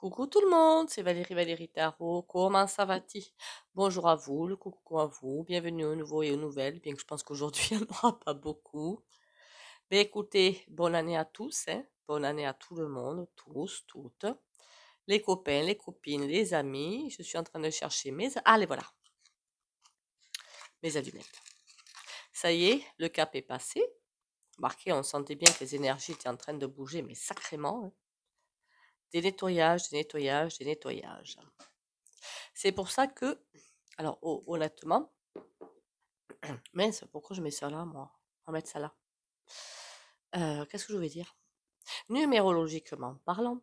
Coucou tout le monde, c'est Valérie Tarot. Comment ça va-t-il? Bonjour à vous, le coucou à vous, bienvenue aux nouveaux et aux nouvelles, bien que je pense qu'aujourd'hui il n'y en aura pas beaucoup. Mais écoutez, bonne année à tous, hein. Bonne année à tout le monde, tous, toutes, les copains, les copines, les amis. Je suis en train de chercher mes... Allez, voilà, mes allumettes. Ça y est, le cap est passé. Marqué, on sentait bien que les énergies étaient en train de bouger, mais sacrément, hein. Des nettoyages, des nettoyages, des nettoyages. C'est pour ça que, alors honnêtement, mince, pourquoi je mets ça là, moi? On va mettre ça là. Qu'est-ce que je voulais dire? Numérologiquement parlant,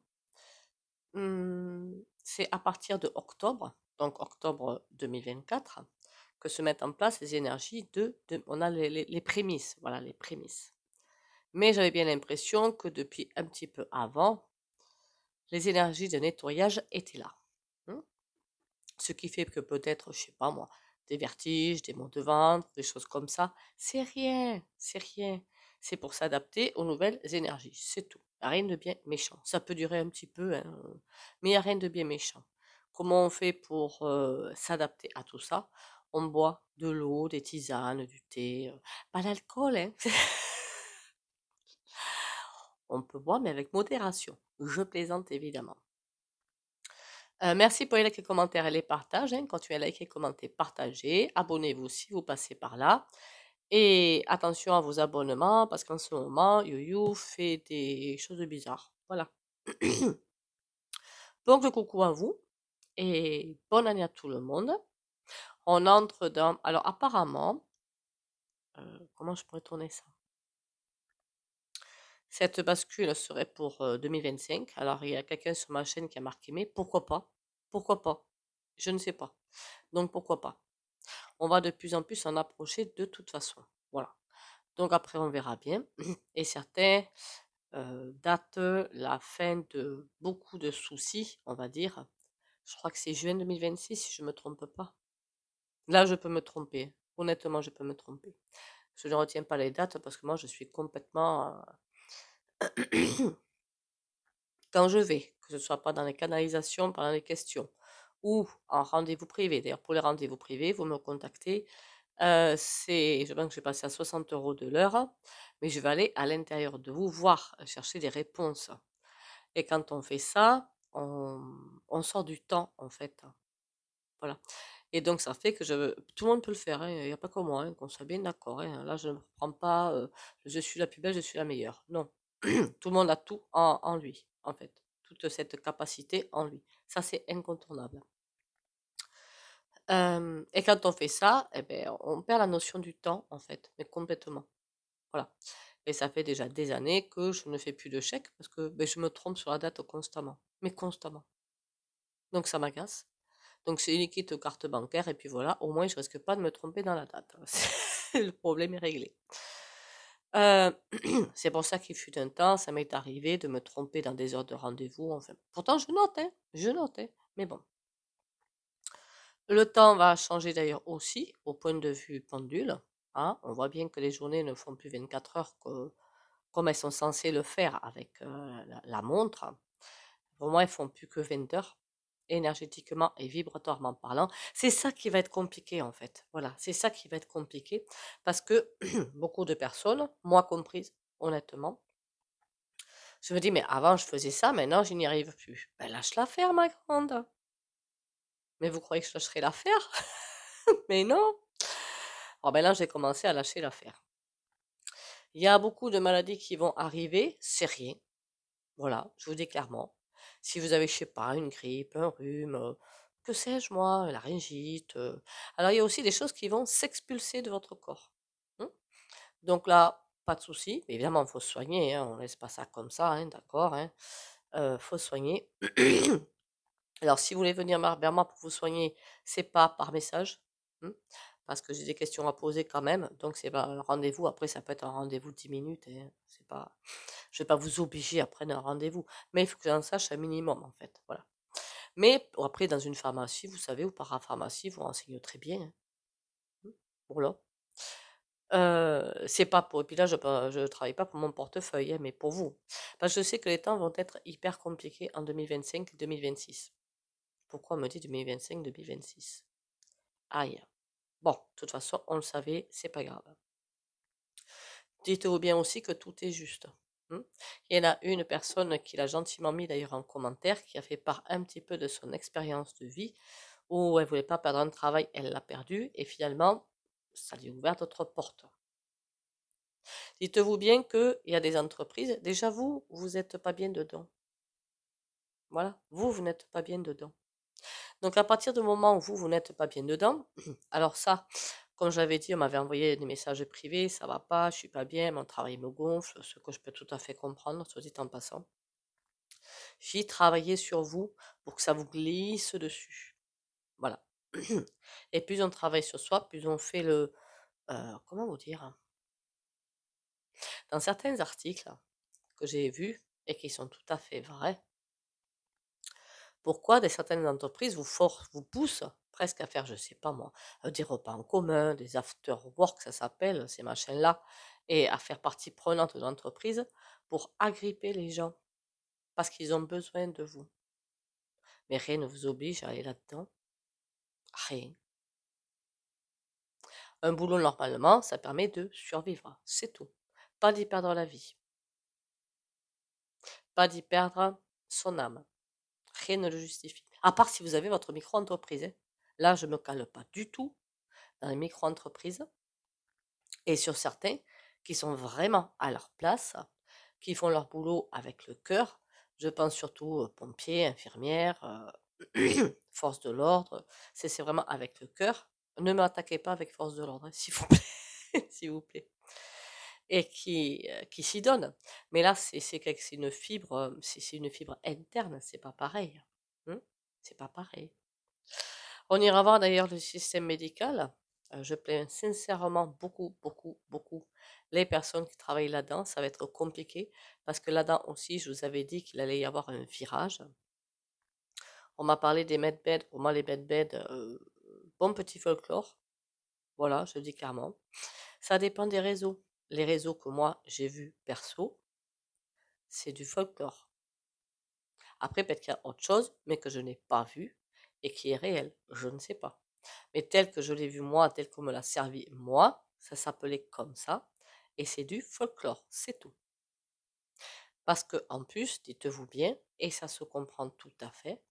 c'est à partir de octobre, donc octobre 2024, que se mettent en place les énergies on a les prémices, voilà, les prémices. Mais j'avais bien l'impression que depuis un petit peu avant, les énergies de nettoyage étaient là. Hmm. Ce qui fait que peut-être, je sais pas moi, des vertiges, des maux de ventre, des choses comme ça, c'est rien, c'est rien. C'est pour s'adapter aux nouvelles énergies, c'est tout. Y a rien de bien méchant. Ça peut durer un petit peu, hein, mais il n'y a rien de bien méchant. Comment on fait pour s'adapter à tout ça? On boit de l'eau, des tisanes, du thé, pas d'alcool, hein. On peut boire, mais avec modération. Je plaisante évidemment. Merci pour les likes et commentaires et les partages, hein. Continuez à liker, commenter, partager. Abonnez-vous si vous passez par là. Et attention à vos abonnements, parce qu'en ce moment, YoYo fait des choses bizarres. Voilà. Donc, le coucou à vous. Et bonne année à tout le monde. On entre dans... Alors, apparemment, comment je pourrais tourner ça? Cette bascule serait pour 2025. Alors, il y a quelqu'un sur ma chaîne qui a marqué, mais pourquoi pas? Pourquoi pas? Je ne sais pas. Donc, pourquoi pas? On va de plus en plus s'en approcher de toute façon. Voilà. Donc après, on verra bien. Et certains datent la fin de beaucoup de soucis, on va dire. Je crois que c'est juin 2026, si je ne me trompe pas. Là, je peux me tromper. Honnêtement, je peux me tromper. Je ne retiens pas les dates parce que moi, je suis complètement... Quand je vais, que ce soit pas dans les canalisations, pendant les questions, ou en rendez-vous privé. D'ailleurs, pour les rendez-vous privés, vous me contactez. Je pense que je vais passer à 60 € de l'heure, mais je vais aller à l'intérieur de vous voir, chercher des réponses. Et quand on fait ça, on sort du temps, en fait. Voilà. Et donc, ça fait que tout le monde peut le faire, hein, il n'y a pas que moi, hein, qu'on soit bien d'accord, hein. Là, je ne prends pas, je suis la plus belle, je suis la meilleure. Non. Tout le monde a tout en lui, en fait. Toute cette capacité en lui. Ça, c'est incontournable. Et quand on fait ça, eh ben, on perd la notion du temps, en fait, mais complètement. Voilà. Et ça fait déjà des années que je ne fais plus de chèques parce que ben, je me trompe sur la date constamment. Mais constamment. Donc ça m'agace. Donc c'est liquide carte bancaire et puis voilà, au moins je risque pas de me tromper dans la date. Le problème est réglé. Euh, c'est pour ça qu'il fut un temps, ça m'est arrivé de me tromper dans des heures de rendez-vous. Enfin, pourtant je note, hein, mais bon. Le temps va changer d'ailleurs aussi au point de vue pendule. Hein. On voit bien que les journées ne font plus 24 heures comme elles sont censées le faire avec la montre. Pour moi, elles font plus que 20 heures, énergétiquement et vibratoirement parlant. C'est ça qui va être compliqué en fait. Voilà, c'est ça qui va être compliqué parce que beaucoup de personnes, moi comprise, honnêtement, je me dis, mais avant je faisais ça, maintenant je n'y arrive plus. Ben lâche l'affaire, ma grande. Mais vous croyez que je lâcherai l'affaire? Mais non. Alors ben là, j'ai commencé à lâcher l'affaire. Il y a beaucoup de maladies qui vont arriver, c'est rien. Voilà, je vous dis clairement. Si vous avez, je sais pas, une grippe, un rhume, que sais-je moi, la laryngite. Alors il y a aussi des choses qui vont s'expulser de votre corps. Hein. Donc là, pas de souci. Mais évidemment, il faut se soigner. Hein, on laisse pas ça comme ça, hein, d'accord. Hein, faut se soigner. Alors, si vous voulez venir vers moi pour vous soigner, c'est pas par message, hein, parce que j'ai des questions à poser quand même. Donc, c'est pas un rendez-vous. Après, ça peut être un rendez-vous de 10 minutes. Hein, c'est pas, je vais pas vous obliger à prendre un rendez-vous. Mais il faut que j'en sache un minimum, en fait. Voilà. Mais après, dans une pharmacie, vous savez, ou parapharmacie, vous renseignez très bien. Hein. Voilà. C'est pas pour et puis là, je travaille pas pour mon portefeuille, hein, mais pour vous. Parce que je sais que les temps vont être hyper compliqués en 2025 et 2026. Pourquoi on me dit 2025-2026? Aïe. Bon, de toute façon, on le savait, c'est pas grave. Dites-vous bien aussi que tout est juste. Il y en a une personne qui l'a gentiment mis d'ailleurs en commentaire, qui a fait part un petit peu de son expérience de vie, où elle voulait pas perdre un travail, elle l'a perdu, et finalement, ça lui a ouvert d'autres portes. Dites-vous bien qu'il y a des entreprises, déjà vous n'êtes pas bien dedans. Voilà, vous n'êtes pas bien dedans. Donc à partir du moment où vous n'êtes pas bien dedans, alors ça, comme j'avais dit, on m'avait envoyé des messages privés, ça va pas, je suis pas bien, mon travail me gonfle, ce que je peux tout à fait comprendre, soit dit en passant. J'ai travaillé sur vous pour que ça vous glisse dessus. Voilà. Et plus on travaille sur soi, plus on fait le... comment vous dire? Dans certains articles que j'ai vus et qui sont tout à fait vrais, pourquoi certaines entreprises vous poussent presque à faire, je sais pas moi, des repas en commun, des after work, ça s'appelle, ces machins-là, et à faire partie prenante de l'entreprise pour agripper les gens, parce qu'ils ont besoin de vous. Mais rien ne vous oblige à aller là-dedans. Rien. Un boulot, normalement, ça permet de survivre, c'est tout. Pas d'y perdre la vie. Pas d'y perdre son âme. Rien ne le justifie. À part si vous avez votre micro-entreprise, hein. Là, je ne me cale pas du tout dans les micro-entreprises. Et sur certains qui sont vraiment à leur place, qui font leur boulot avec le cœur. Je pense surtout aux pompiers, infirmières, forces de l'ordre. C'est vraiment avec le cœur. Ne m'attaquez pas avec force de l'ordre, hein, s'il vous plaît. S'il vous plaît. Et qui s'y donnent. Mais là, c'est une fibre, c'est une fibre interne, c'est pas pareil. C'est pas pareil. On ira voir d'ailleurs le système médical. Je plains sincèrement beaucoup, beaucoup, beaucoup les personnes qui travaillent là-dedans. Ça va être compliqué parce que là-dedans aussi, je vous avais dit qu'il allait y avoir un virage. On m'a parlé des medbeds. Pour moi, les medbeds, bon petit folklore. Voilà, je le dis clairement. Ça dépend des réseaux. Les réseaux que moi, j'ai vus perso, c'est du folklore. Après, peut-être qu'il y a autre chose, mais que je n'ai pas vu et qui est réel. Je ne sais pas. Mais tel que je l'ai vu moi, tel qu'on me l'a servi moi, ça s'appelait comme ça. Et c'est du folklore, c'est tout. Parce que en plus, dites-vous bien, et ça se comprend tout à fait,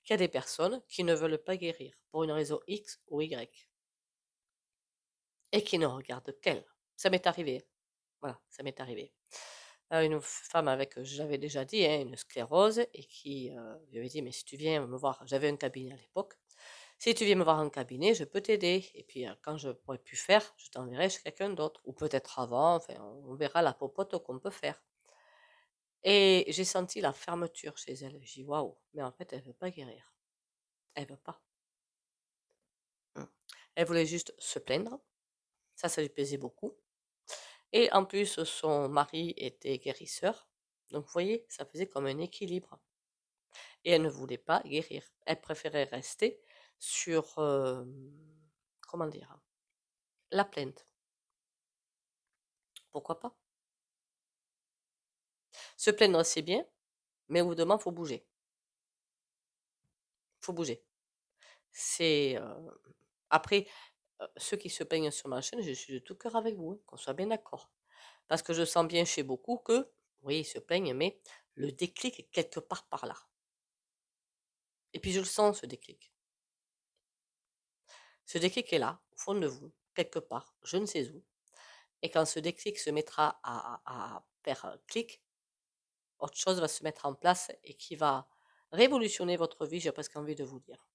qu'il y a des personnes qui ne veulent pas guérir pour une raison X ou Y. Et qui ne regardent qu'elles. Ça m'est arrivé. Voilà, ça m'est arrivé. Une femme avec, j'avais déjà dit, hein, une sclérose, et qui lui avait dit, mais si tu viens me voir, j'avais un cabinet à l'époque, si tu viens me voir en cabinet, je peux t'aider. Et puis quand je ne pourrai plus faire, je t'enverrai chez quelqu'un d'autre. Ou peut-être avant, enfin, on verra la popote qu'on peut faire. Et j'ai senti la fermeture chez elle. J'ai dit, waouh, mais en fait, elle ne veut pas guérir. Elle ne veut pas. Elle voulait juste se plaindre. Ça lui plaisait beaucoup. Et en plus, son mari était guérisseur. Donc, vous voyez, ça faisait comme un équilibre. Et elle ne voulait pas guérir. Elle préférait rester sur, comment dire, la plainte. Pourquoi pas? Se plaindre, c'est bien, mais au bout d'un moment, il faut bouger. Il faut bouger. C'est après, ceux qui se plaignent sur ma chaîne, je suis de tout cœur avec vous, hein, qu'on soit bien d'accord. Parce que je sens bien chez beaucoup que, oui, ils se plaignent, mais le déclic est quelque part par là. Et puis je le sens, ce déclic. Ce déclic est là, au fond de vous, quelque part, je ne sais où. Et quand ce déclic se mettra à faire clic, autre chose va se mettre en place et qui va révolutionner votre vie, j'ai presque envie de vous dire.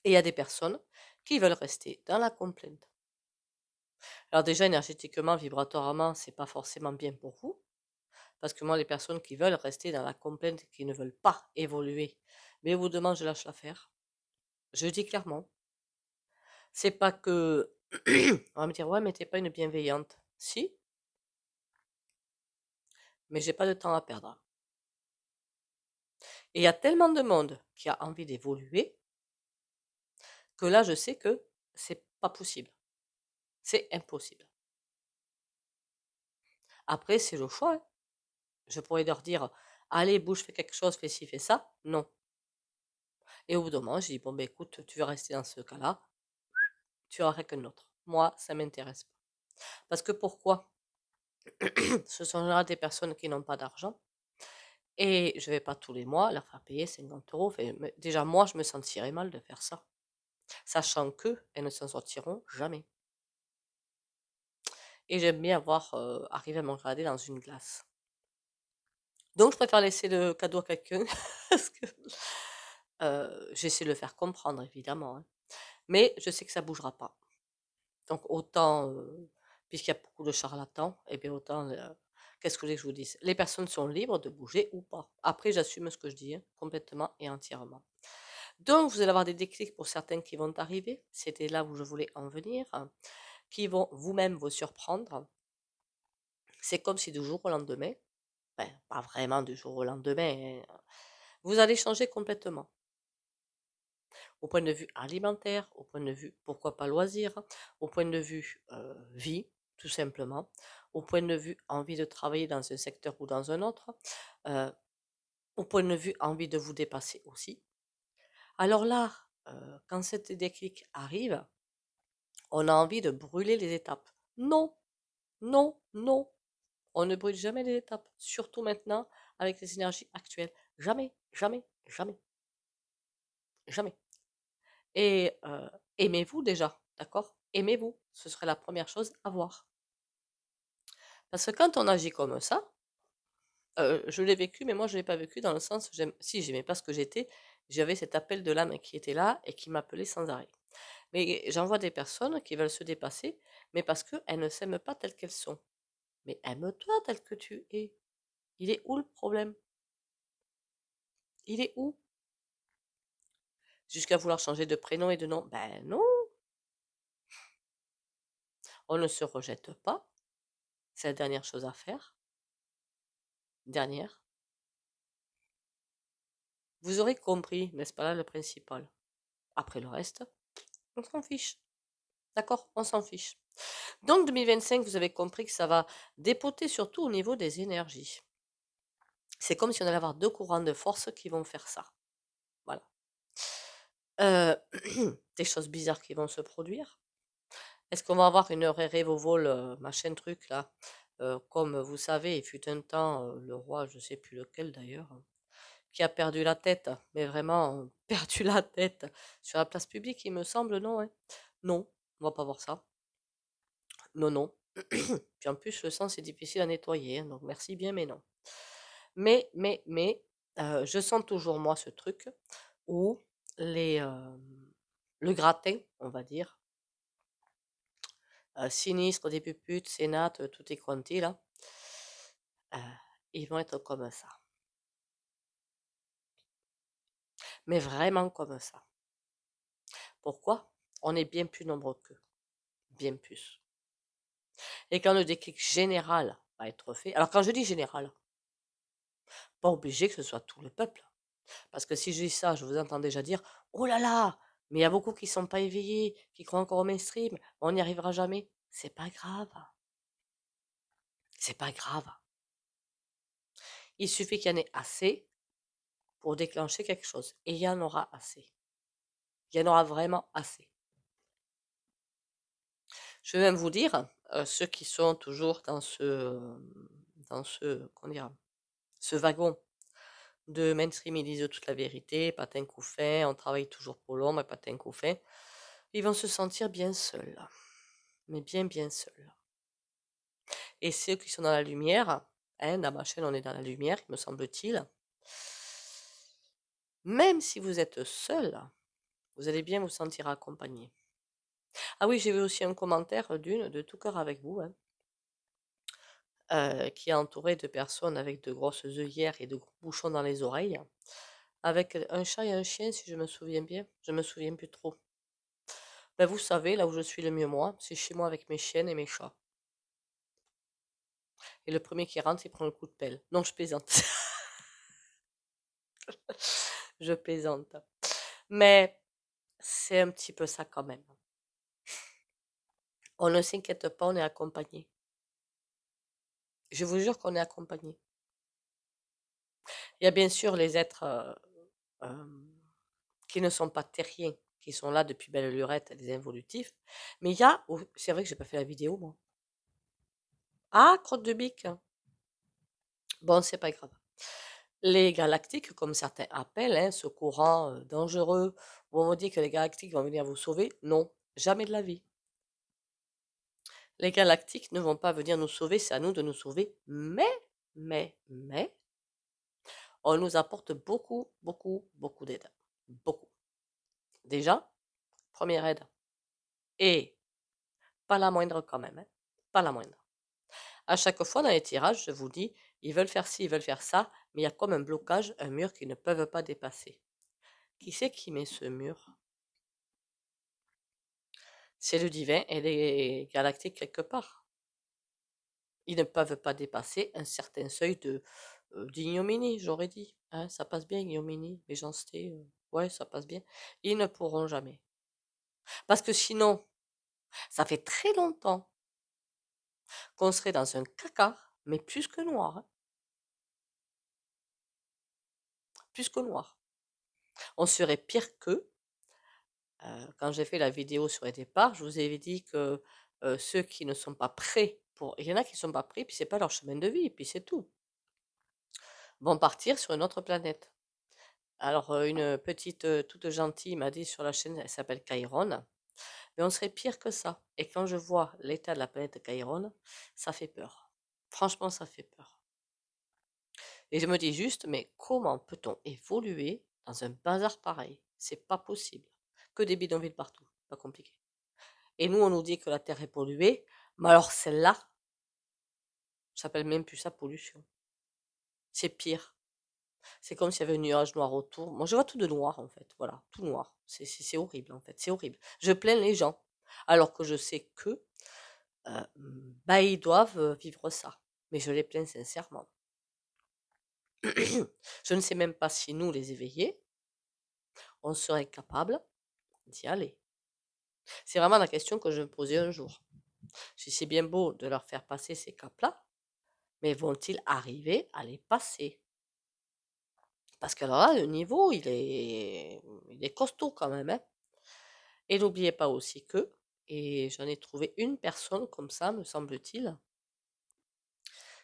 Et il y a des personnes qui veulent rester dans la complainte. Alors déjà, énergétiquement, vibratoirement, c'est pas forcément bien pour vous. Parce que moi, les personnes qui veulent rester dans la complainte, qui ne veulent pas évoluer, mais au bout de je lâche l'affaire. Je dis clairement. C'est pas que... On va me dire, ouais, mais t'es pas une bienveillante. Si, mais j'ai pas de temps à perdre. Et il y a tellement de monde qui a envie d'évoluer que là, je sais que c'est pas possible. C'est impossible. Après, c'est le choix, hein. Je pourrais leur dire, allez, bouge, fais quelque chose, fais ci, fais ça. Non. Et au bout d'un moment, j'ai dit, bon, ben écoute, tu veux rester dans ce cas-là, tu auras quelqu'un d'autre. Moi, ça m'intéresse pas. Parce que pourquoi? Ce sont là des personnes qui n'ont pas d'argent. Et je vais pas tous les mois leur faire payer 50 euros. Enfin, déjà, moi, je me sentirais mal de faire ça. Sachant qu'elles ne s'en sortiront jamais. Et j'aime bien arriver à me regarder dans une glace. Donc, je préfère laisser le cadeau à quelqu'un. Parce que j'essaie de le faire comprendre, évidemment, hein. Mais je sais que ça bougera pas. Donc, autant, puisqu'il y a beaucoup de charlatans, et bien autant, qu'est-ce que vous voulez que je vous dise? Les personnes sont libres de bouger ou pas. Après, j'assume ce que je dis, hein, complètement et entièrement. Donc, vous allez avoir des déclics pour certains qui vont arriver. C'était là où je voulais en venir, hein, qui vont vous-même vous surprendre. C'est comme si du jour au lendemain, ben, pas vraiment du jour au lendemain, hein, vous allez changer complètement. Au point de vue alimentaire, au point de vue, pourquoi pas loisir, au point de vue vie, tout simplement, au point de vue envie de travailler dans un secteur ou dans un autre, euh, au point de vue envie de vous dépasser aussi. Alors là, quand cette déclic arrive, on a envie de brûler les étapes. Non, non, non. On ne brûle jamais les étapes, surtout maintenant avec les énergies actuelles. Jamais, jamais, jamais, jamais. Et aimez-vous déjà, d'accord? Aimez-vous. Ce serait la première chose à voir. Parce que quand on agit comme ça, je l'ai vécu, mais moi je ne l'ai pas vécu dans le sens, si j'aimais pas ce que j'étais, j'avais cet appel de l'âme qui était là et qui m'appelait sans arrêt. Mais j'en vois des personnes qui veulent se dépasser, mais parce qu'elles ne s'aiment pas telles qu'elles sont. Mais aime-toi tel que tu es. Il est où le problème? Il est où? Jusqu'à vouloir changer de prénom et de nom? Ben non, on ne se rejette pas. C'est la dernière chose à faire. Dernière. Vous aurez compris, n'est-ce pas là le principal? Après le reste, on s'en fiche. D'accord? On s'en fiche. Donc 2025, vous avez compris que ça va dépoter surtout au niveau des énergies. C'est comme si on allait avoir deux courants de force qui vont faire ça. Voilà. Des choses bizarres qui vont se produire. Est-ce qu'on va avoir une révovole, machin truc là? Comme vous savez, il fut un temps, le roi, je ne sais plus lequel d'ailleurs, qui a perdu la tête, mais vraiment perdu la tête sur la place publique, il me semble, non, hein? Non, on va pas voir ça. Non, non. Puis en plus, le sang, c'est difficile à nettoyer, hein, donc merci bien, mais non. Mais, je sens toujours, moi, ce truc où les, le gratin, on va dire, sinistre, des puputes, sénate, tout est quanti, là, euh, ils vont être comme ça. Mais vraiment comme ça. Pourquoi? On est bien plus nombreux qu'eux. Bien plus. Et quand le déclic général va être fait, alors quand je dis général, pas obligé que ce soit tout le peuple. Parce que si je dis ça, je vous entends déjà dire, oh là là, mais il y a beaucoup qui ne sont pas éveillés, qui croient encore au mainstream, on n'y arrivera jamais. C'est pas grave. C'est pas grave. Il suffit qu'il y en ait assez pour déclencher quelque chose. Et il y en aura assez. Il y en aura vraiment assez. Je vais même vous dire, ceux qui sont toujours comment dire, ce wagon de mainstream, ils disent toute la vérité, patin couffin, on travaille toujours pour l'ombre, patin couffin, ils vont se sentir bien seuls, mais bien bien seuls. Et ceux qui sont dans la lumière, hein, dans ma chaîne on est dans la lumière, il me semble-t-il, même si vous êtes seul, vous allez bien vous sentir accompagné. Ah oui, j'ai vu aussi un commentaire d'une de tout cœur avec vous, hein, qui est entourée de personnes avec de grosses œillères et de gros bouchons dans les oreilles, avec un chat et un chien, si je me souviens bien. Je me souviens plus trop. Ben, vous savez, là où je suis le mieux moi, c'est chez moi avec mes chiennes et mes chats. Et le premier qui rentre, il prend le coup de pelle. Non, je plaisante. Je plaisante. Mais c'est un petit peu ça quand même. On ne s'inquiète pas, on est accompagné. Je vous jure qu'on est accompagné. Il y a bien sûr les êtres qui ne sont pas terriens, qui sont là depuis belle lurette, les involutifs. Mais il y a, c'est vrai que j'ai pas fait la vidéo, moi. Ah, crotte de bique. Bon, c'est pas grave. Les galactiques, comme certains appellent, hein, ce courant dangereux, où on vous dit que les galactiques vont venir vous sauver, non, jamais de la vie. Les galactiques ne vont pas venir nous sauver, c'est à nous de nous sauver, mais, on nous apporte beaucoup, beaucoup, beaucoup d'aide. Beaucoup. Déjà, première aide. Et pas la moindre quand même, hein, pas la moindre. À chaque fois dans les tirages, je vous dis, ils veulent faire ci, ils veulent faire ça, mais il y a comme un blocage, un mur qu'ils ne peuvent pas dépasser. Qui c'est qui met ce mur? C'est le divin et les galactiques quelque part. Ils ne peuvent pas dépasser un certain seuil d'ignominie, j'aurais dit. Hein, ça passe bien, ignominie, méchanceté, ouais, ça passe bien. Ils ne pourront jamais. Parce que sinon, ça fait très longtemps qu'on serait dans un caca, mais plus que noir. Hein, plus que noir. On serait pire qu'eux. Quand j'ai fait la vidéo sur les départs, je vous avais dit que ceux qui ne sont pas prêts pour. Il y en a qui ne sont pas prêts, puis c'est pas leur chemin de vie, puis c'est tout. Vont partir sur une autre planète. Alors, une petite toute gentille m'a dit sur la chaîne, elle s'appelle Chiron, mais on serait pire que ça. Et quand je vois l'état de la planète Chiron, ça fait peur. Franchement, ça fait peur. Et je me dis juste, mais comment peut-on évoluer dans un bazar pareil? C'est pas possible. Que des bidonvilles partout, pas compliqué. Et nous, on nous dit que la Terre est polluée, mais alors celle-là, ça s'appelle même plus ça pollution. C'est pire. C'est comme s'il y avait un nuage noir autour. Moi, je vois tout de noir, en fait. Voilà, tout noir. C'est horrible, en fait. C'est horrible. Je plains les gens. Alors que je sais que, bah, ils doivent vivre ça. Mais je les plains sincèrement. Je ne sais même pas si nous, les éveillés, on serait capable d'y aller. C'est vraiment la question que je me posais un jour. Si c'est bien beau de leur faire passer ces caps-là, mais vont-ils arriver à les passer? Parce que alors là, le niveau, il est costaud quand même, hein. Et n'oubliez pas aussi que, et j'en ai trouvé une personne comme ça, me semble-t-il.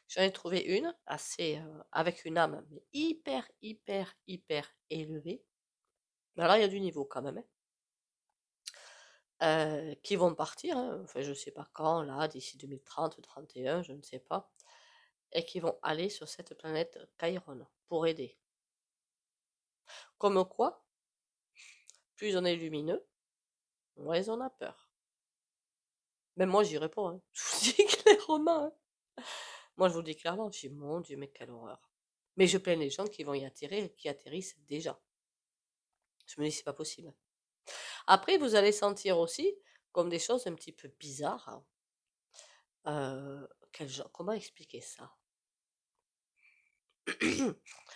J'en ai trouvé une assez avec une âme mais hyper, hyper, hyper élevée. Mais alors il y a du niveau quand même, hein. Qui vont partir, hein, enfin je sais pas quand, là, d'ici 2030, 31, je ne sais pas, et qui vont aller sur cette planète Chiron pour aider. Comme quoi, plus on est lumineux, moins on a peur. Même moi, j'y réponds, hein. Je vous dis clairement, hein. Moi, je vous le dis clairement, je dis, mon Dieu, mais quelle horreur. Mais je plains les gens qui vont y atterrir et qui atterrissent déjà. Je me dis, c'est pas possible. Après, vous allez sentir aussi comme des choses un petit peu bizarres. Comment expliquer ça?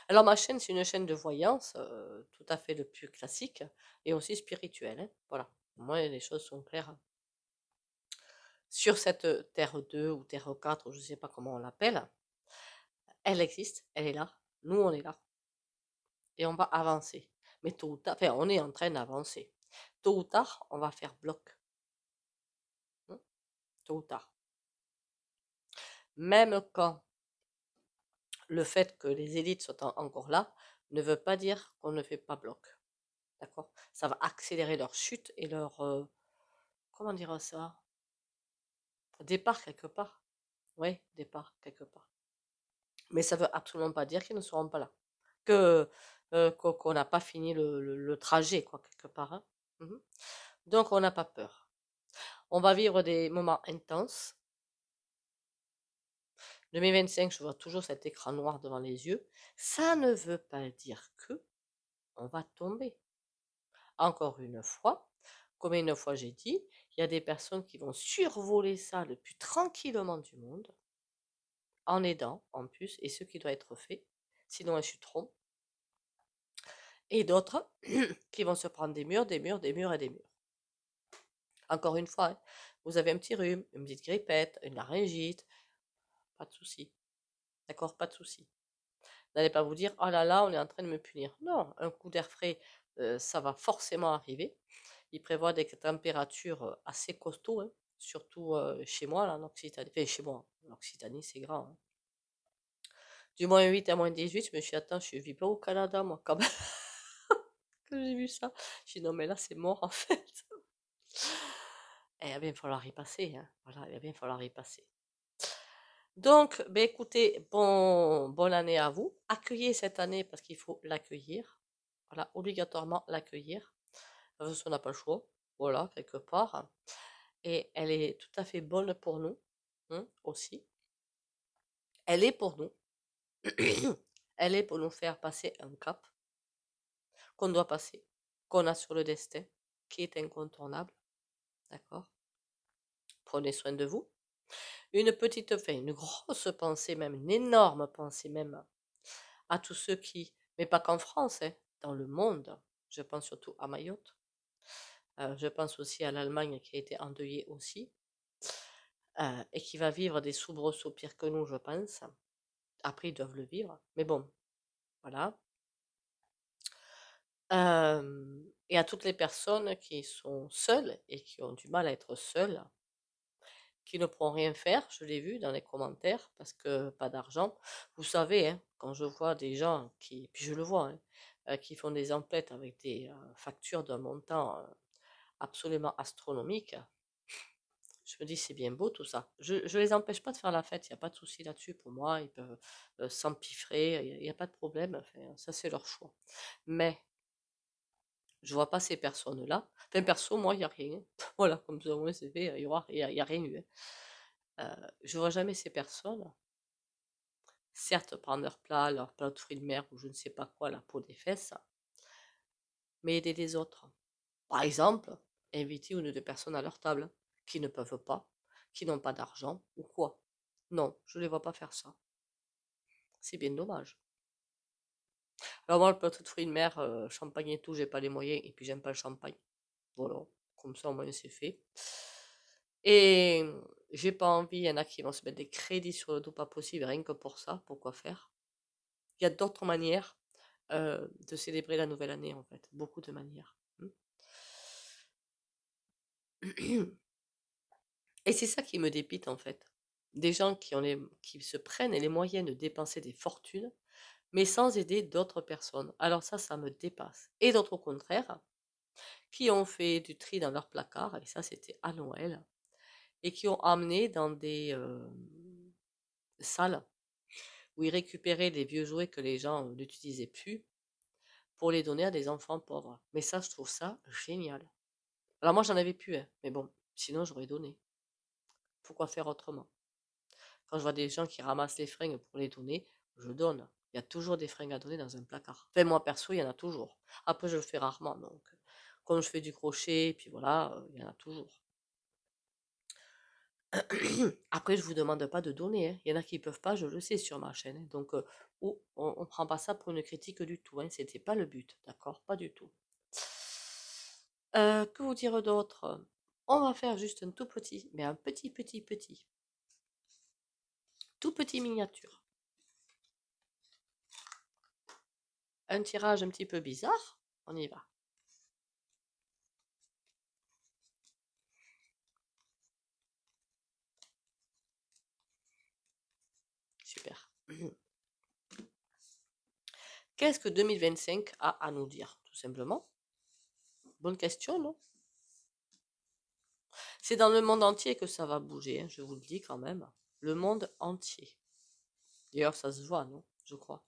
Alors, ma chaîne, c'est une chaîne de voyance, tout à fait le plus classique et aussi spirituelle, hein. Voilà. Moi, les choses sont claires. Sur cette Terre 2 ou Terre 4, je ne sais pas comment on l'appelle, elle existe, elle est là. Nous, on est là. Et on va avancer. Mais tôt ou tard, enfin, on est en train d'avancer. Tôt ou tard, on va faire bloc. Hein, tôt ou tard. Même quand le fait que les élites soient encore là ne veut pas dire qu'on ne fait pas bloc. D'accord? Ça va accélérer leur chute et leur, comment dire ça? Départ quelque part. Oui, départ quelque part. Mais ça veut absolument pas dire qu'ils ne seront pas là. Que, qu'on n'a pas fini le trajet, quoi, quelque part, hein. Mhm. Donc, on n'a pas peur. On va vivre des moments intenses. 2025, je vois toujours cet écran noir devant les yeux. Ça ne veut pas dire que on va tomber. Encore une fois, comme une fois j'ai dit, il y a des personnes qui vont survoler ça le plus tranquillement du monde, en aidant en plus, et ce qui doit être fait, sinon elles chuteront. Et d'autres qui vont se prendre des murs, des murs, des murs et des murs. Encore une fois, hein, vous avez un petit rhume, une petite grippette, une laryngite, pas de souci. D'accord? Pas de souci. N'allez pas vous dire, oh là là, on est en train de me punir. Non, un coup d'air frais, ça va forcément arriver. Il prévoit des températures assez costauds, hein, surtout chez moi, là, en Occitanie. Enfin, chez moi, en Occitanie, c'est grand, hein. Du -8 à -18, je me suis dit, attends, je vis pas au Canada, moi, quand même. Quand j'ai vu ça, j'ai dit, non, mais là, c'est mort, en fait. Et il va bien falloir y passer, hein. Voilà, il va bien falloir y passer. Donc, ben écoutez, bonne année à vous. Accueillez cette année parce qu'il faut l'accueillir. Voilà, obligatoirement l'accueillir. Parce qu'on n'a pas le choix. Voilà, quelque part. Et elle est tout à fait bonne pour nous, hein, aussi. Elle est pour nous. Elle est pour nous faire passer un cap qu'on doit passer, qu'on a sur le destin, qui est incontournable. D'accord? Prenez soin de vous. Une petite, enfin, une grosse pensée même, une énorme pensée même à tous ceux qui, mais pas qu'en France, hein, dans le monde. Je pense surtout à Mayotte. Je pense aussi à l'Allemagne qui a été endeuillée aussi et qui va vivre des soubresauts pires que nous, je pense. Après, ils doivent le vivre, mais bon, voilà. Et à toutes les personnes qui sont seules et qui ont du mal à être seules, qui ne pourront rien faire, je l'ai vu dans les commentaires, parce que pas d'argent. Vous savez, hein, quand je vois des gens qui, puis je le vois, hein, qui font des emplettes avec des factures d'un montant absolument astronomique, je me dis c'est bien beau tout ça. Je ne les empêche pas de faire la fête, il n'y a pas de souci là-dessus pour moi, ils peuvent s'empiffrer, il n'y a pas de problème, enfin, ça c'est leur choix. Mais je vois pas ces personnes-là. Enfin, perso, moi, il n'y a rien. Voilà, comme ça, moi, c'est fait, il y a rien eu, hein. Je vois jamais ces personnes, certes, prendre leur plat de fruits de mer ou je ne sais pas quoi, la peau des fesses, mais aider les autres. Par exemple, inviter une ou deux personnes à leur table qui ne peuvent pas, qui n'ont pas d'argent ou quoi. Non, je ne les vois pas faire ça. C'est bien dommage. Alors moi, le plateau de fruits de mer, champagne et tout, j'ai pas les moyens et puis j'aime pas le champagne. Voilà, comme ça au moins c'est fait. Et j'ai pas envie, il y en a qui vont se mettre des crédits sur le dos pas possible, rien que pour ça, pourquoi faire? Il y a d'autres manières de célébrer la nouvelle année en fait, beaucoup de manières. Et c'est ça qui me dépite en fait. Des gens qui se prennent les moyens de dépenser des fortunes, mais sans aider d'autres personnes. Alors ça me dépasse. Et d'autres au contraire, qui ont fait du tri dans leur placard, et ça c'était à Noël, et qui ont amené dans des salles où ils récupéraient les vieux jouets que les gens n'utilisaient plus pour les donner à des enfants pauvres. Mais ça, je trouve ça génial. Alors moi, j'en avais plus, hein, mais bon, sinon j'aurais donné. Pourquoi faire autrement? Quand je vois des gens qui ramassent les fringues pour les donner, je donne. Il y a toujours des fringues à donner dans un placard. Enfin, moi, perso, il y en a toujours. Après, je le fais rarement, donc. Comme je fais du crochet, puis voilà, il y en a toujours. Après, je vous demande pas de donner, hein. Il y en a qui peuvent pas, je le sais sur ma chaîne, hein. Donc, on prend pas ça pour une critique du tout, hein. C'était pas le but, d'accord? Pas du tout. Que vous dire d'autre? On va faire juste un tout petit, mais un tout petit miniature. Un tirage un petit peu bizarre. On y va. Super. Qu'est-ce que 2025 a à nous dire, tout simplement? Bonne question, non? C'est dans le monde entier que ça va bouger, hein, je vous le dis quand même. Le monde entier. D'ailleurs, ça se voit, non? Je crois.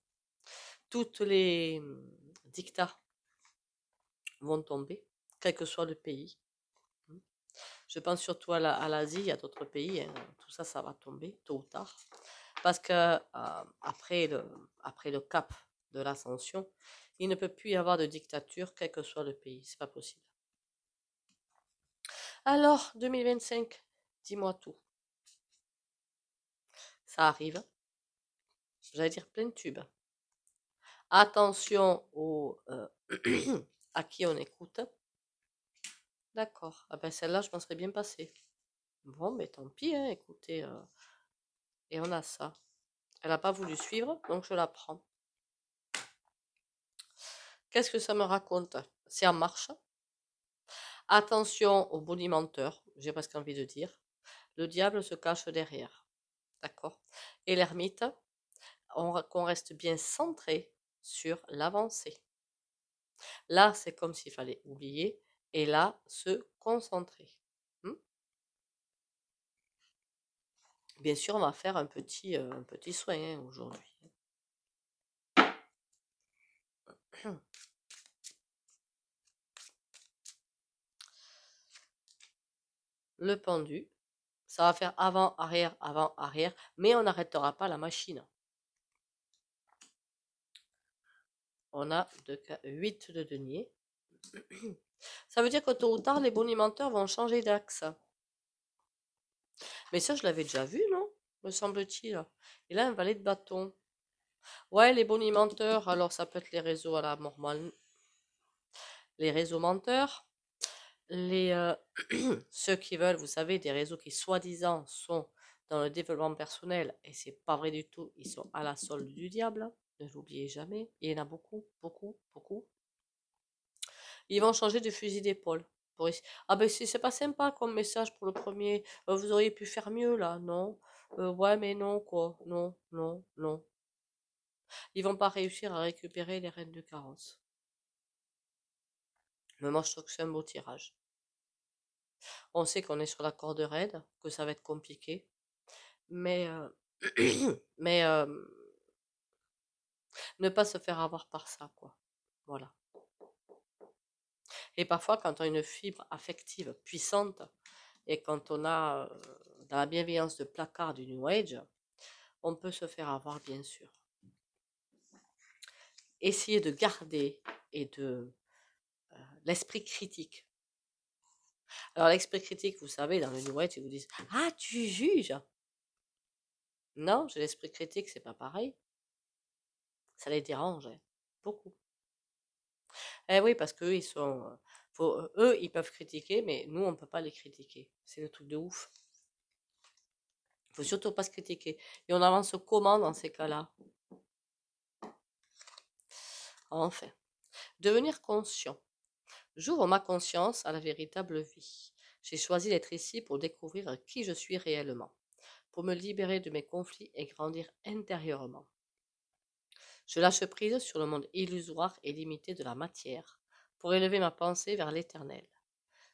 Toutes les dictats vont tomber, quel que soit le pays. Je pense surtout à l'Asie, il y a d'autres pays, hein. Tout ça, ça va tomber tôt ou tard. Parce que après le cap de l'ascension, il ne peut plus y avoir de dictature, quel que soit le pays. C'est pas possible. Alors, 2025, dis-moi tout. Ça arrive. J'allais dire plein de tubes. Attention à qui on écoute. D'accord. Ah ben celle-là, je m'en serais bien passée. Bon, mais tant pis, hein, écoutez. Et on a ça. Elle n'a pas voulu suivre, donc je la prends. Qu'est-ce que ça me raconte? C'est en marche. Attention aux bonimenteurs, j'ai presque envie de dire. Le diable se cache derrière. D'accord? Et l'ermite, qu'on reste bien centré sur l'avancée. Là, c'est comme s'il fallait oublier et là, se concentrer. Bien sûr, on va faire un petit soin hein, aujourd'hui. Le pendu, ça va faire avant, arrière, mais on n'arrêtera pas la machine. On a 8 de denier. Ça veut dire que tôt ou tard, les bonimenteurs vont changer d'axe. Mais ça, je l'avais déjà vu, non? Me semble-t-il. Et là, un valet de bâton. Ouais, les bonimenteurs, alors ça peut être les réseaux à la normale. Les réseaux menteurs. Ceux qui veulent, vous savez, des réseaux qui soi-disant sont dans le développement personnel, et c'est pas vrai du tout, ils sont à la solde du diable, ne l'oubliez jamais, il y en a beaucoup, beaucoup, beaucoup. Ils vont changer de fusil d'épaule. Ah ben c'est pas sympa comme message pour le premier, vous auriez pu faire mieux là, non? Ouais mais non quoi, non, non, non. Ils vont pas réussir à récupérer les reines de carence. Mais moi je trouve que c'est un beau tirage. On sait qu'on est sur la corde raide, que ça va être compliqué. Mais, mais ne pas se faire avoir par ça, quoi. Voilà. Et parfois, quand on a une fibre affective puissante et quand on a dans la bienveillance de placard du New Age, on peut se faire avoir, bien sûr. Essayez de garder et de l'esprit critique. Alors, l'esprit critique, vous savez, dans le New Age, ils vous disent ah, tu juges. Non, j'ai l'esprit critique, c'est pas pareil. Ça les dérange, hein, beaucoup. Eh oui, parce qu'eux, ils sont. Eux, ils peuvent critiquer, mais nous, on ne peut pas les critiquer. C'est le truc de ouf. Il ne faut surtout pas se critiquer. Et on avance comment dans ces cas-là? Enfin, devenir conscient. J'ouvre ma conscience à la véritable vie. J'ai choisi d'être ici pour découvrir qui je suis réellement, pour me libérer de mes conflits et grandir intérieurement. Je lâche prise sur le monde illusoire et limité de la matière, pour élever ma pensée vers l'éternel.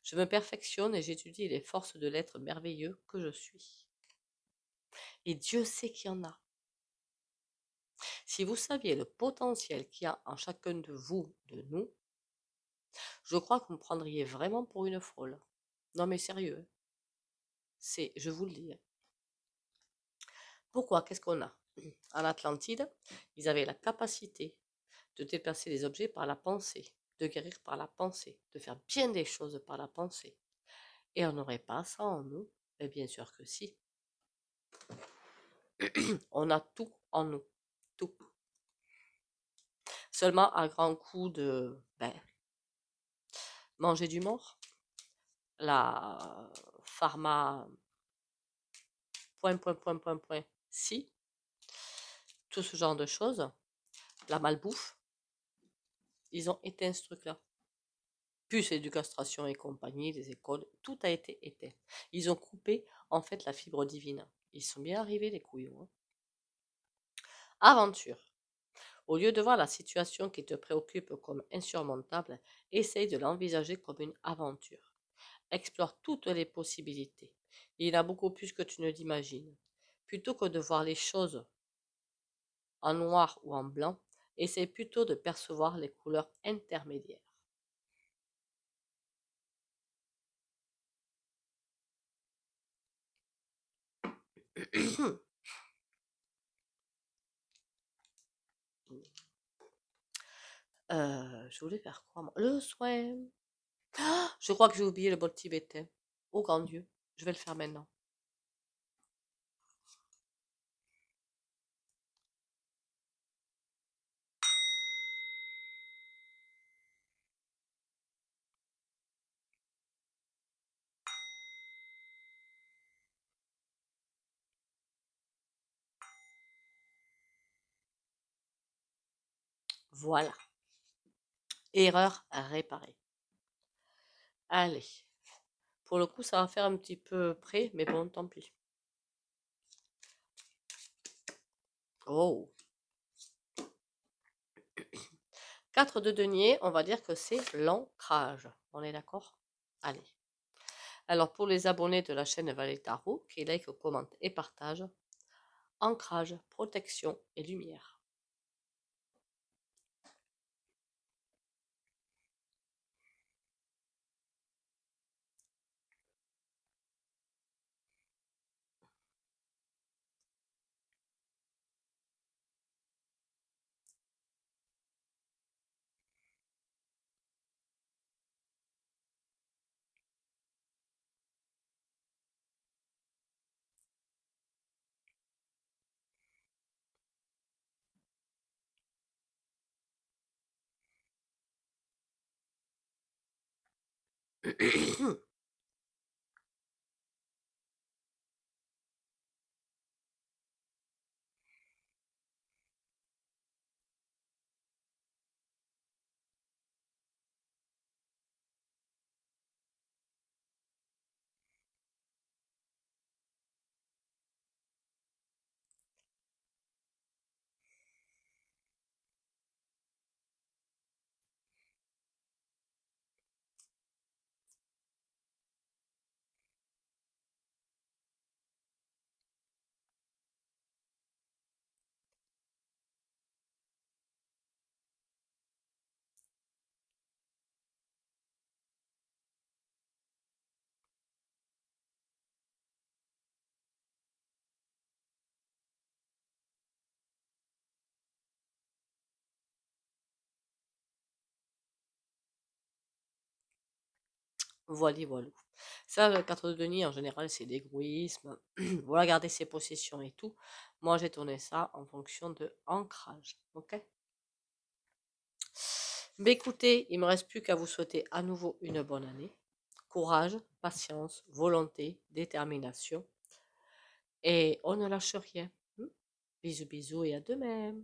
Je me perfectionne et j'étudie les forces de l'être merveilleux que je suis. Et Dieu sait qu'il y en a. Si vous saviez le potentiel qu'il y a en chacun de vous, de nous, je crois que vous me prendriez vraiment pour une folle. Non mais sérieux, je vous le dis. Pourquoi? Qu'est-ce qu'on a? En Atlantide, ils avaient la capacité de déplacer les objets par la pensée, de guérir par la pensée, de faire bien des choses par la pensée. Et on n'aurait pas ça en nous? Mais bien sûr que si. On a tout en nous. Tout. Seulement à grand coup de manger du mort, la pharma, si, tout ce genre de choses, la malbouffe, ils ont éteint ce truc-là. Plus éducation et compagnie, les écoles, tout a été éteint. Ils ont coupé en fait la fibre divine. Ils sont bien arrivés les couillons. Hein. Aventure. Au lieu de voir la situation qui te préoccupe comme insurmontable, essaye de l'envisager comme une aventure. Explore toutes les possibilités. Il y en a beaucoup plus que tu ne l'imagines. Plutôt que de voir les choses en noir ou en blanc, essaye plutôt de percevoir les couleurs intermédiaires. Je voulais faire quoi, moi? Le soin. Ah, je crois que j'ai oublié le bol tibétain. Oh grand Dieu, je vais le faire maintenant. Voilà. Erreur réparée. Allez. Pour le coup, ça va faire un petit peu près, mais bon, tant pis. Oh. 4 de denier, on va dire que c'est l'ancrage. On est d'accord? Allez. Alors, pour les abonnés de la chaîne Valet Tarot, qui like, commente et partage, ancrage, protection et lumière. Voilà, voilà. Ça, le 4 de denier, en général, c'est l'égoïsme. Voilà, garder ses possessions et tout. Moi, j'ai tourné ça en fonction de ancrage. Ok? Mais écoutez, il me reste plus qu'à vous souhaiter à nouveau une bonne année. Courage, patience, volonté, détermination. Et on ne lâche rien. Bisous, bisous et à demain.